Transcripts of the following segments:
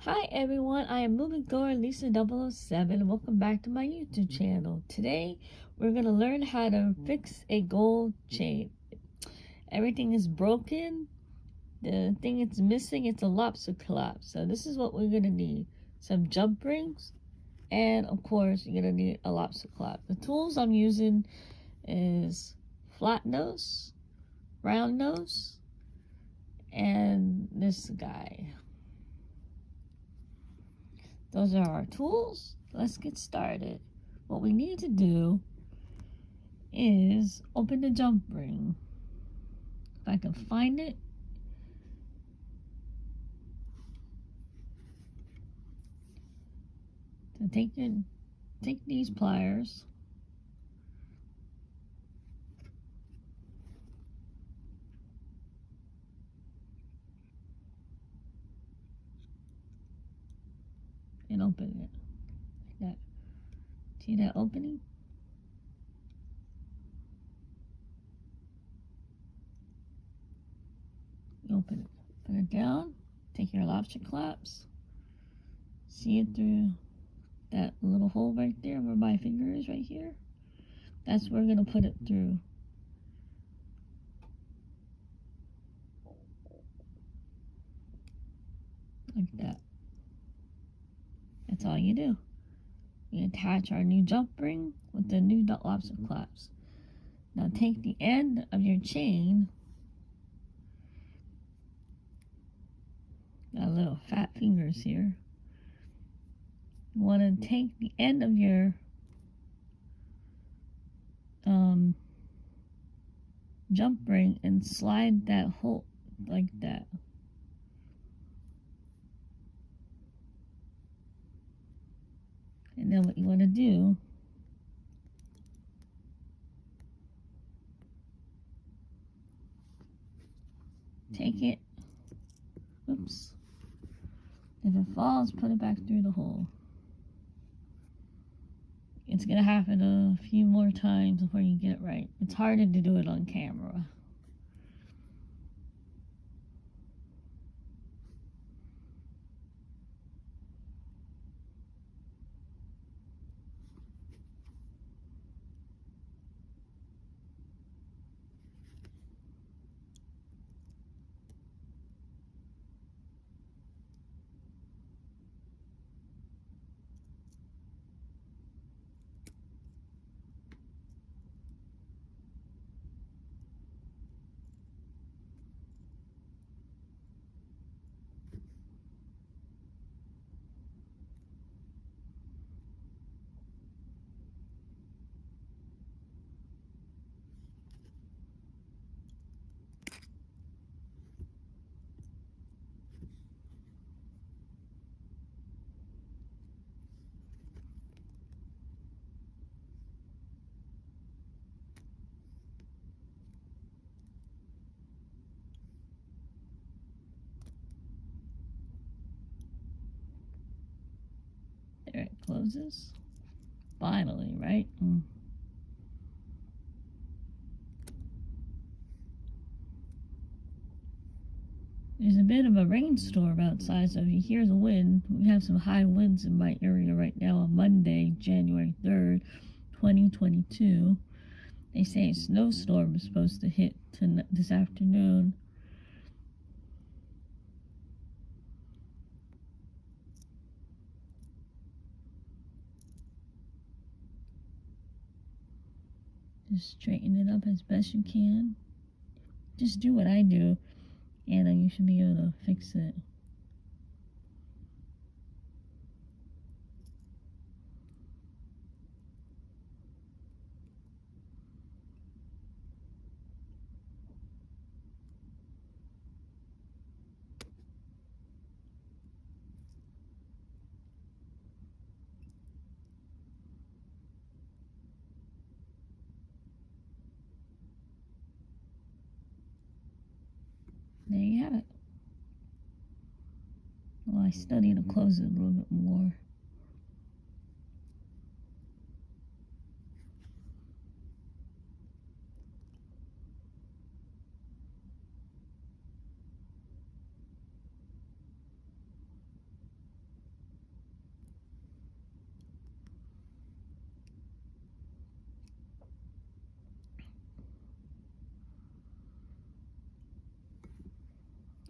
Hi everyone, I am Moving Thor Lisa 007. Welcome back to my YouTube channel. Today we're going to learn how to fix a gold chain. Everything is broken. The thing it's missing, it's a lobster collapse. So this is what we're going to need. Some jump rings, and of course you're going to need a lobster collapse. The tools I'm using is flat nose, round nose, and this guy. Those are our tools. Let's get started. What we need to do is open the jump ring. If I can find it. So take these pliers. And open it. Like that. See that opening? Open it. Put it down. Take your lobster claps. See it through that little hole right there where my finger is right here? That's where we're going to put it through. Like that. That's all you do. We attach our new jump ring with the new lobster claps. Now take the end of your chain. Got little fat fingers here. You want to take the end of your jump ring and slide that hole like that. And then what you want to do, take it, oops, if it falls, put it back through the hole. It's going to happen a few more times before you get it right. It's harder to do it on camera. There it closes. Finally, right? There's a bit of a rainstorm outside, so if you hear the wind, we have some high winds in my area right now on Monday, January 3rd, 2022. They say a snowstorm is supposed to hit this afternoon. Just straighten it up as best you can. Just do what I do, and then you should be able to fix it. There you have it. Well, I still need to close it a little bit more.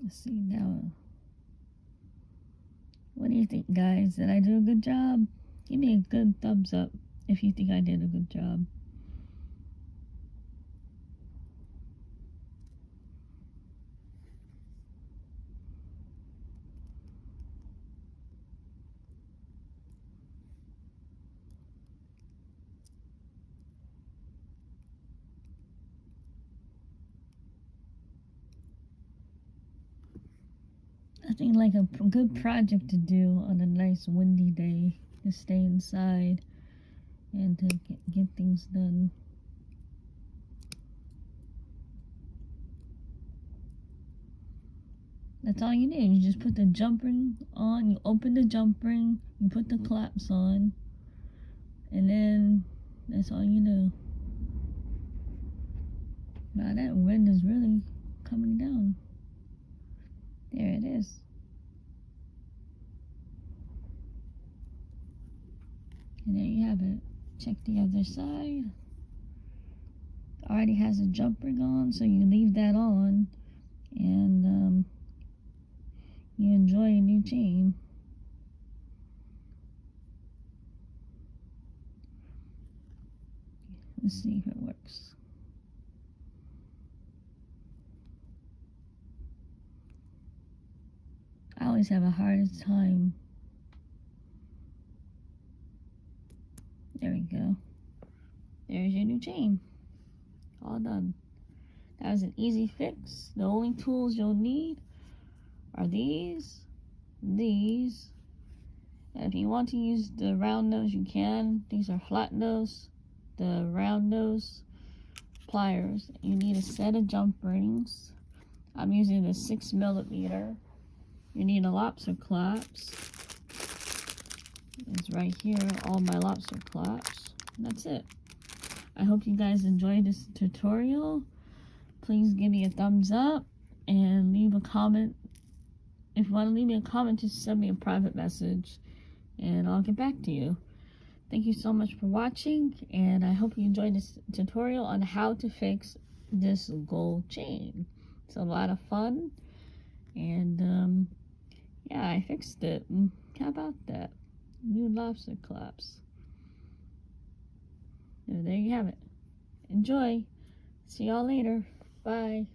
Let's see now. What do you think, guys? Did I do a good job? Give me a good thumbs up if you think I did a good job. I think like a good project to do on a nice windy day, to stay inside and to get things done. That's all you need. You just put the jump ring on, you open the jump ring, you put the claps on, and then that's all you do. Wow, that wind is really coming down. There it is. And there you have it. Check the other side. Already has a jump ring on, so you leave that on, and you enjoy a new chain. Let's see if it works. I always have a hardest time. There we go. There's your new chain. All done. That was an easy fix. The only tools you'll need are these. And if you want to use the round nose, you can. These are flat nose. The round nose pliers. You need a set of jump rings. I'm using a 6mm. You need a lobster clasp. It's right here, all my lobster clasps. That's it. I hope you guys enjoyed this tutorial. Please give me a thumbs up and leave a comment. If you want to leave me a comment, just send me a private message and I'll get back to you. Thank you so much for watching, and I hope you enjoyed this tutorial on how to fix this gold chain. It's a lot of fun, and yeah, I fixed it. How about that? New lobster clasps. So there you have it. Enjoy. See y'all later. Bye.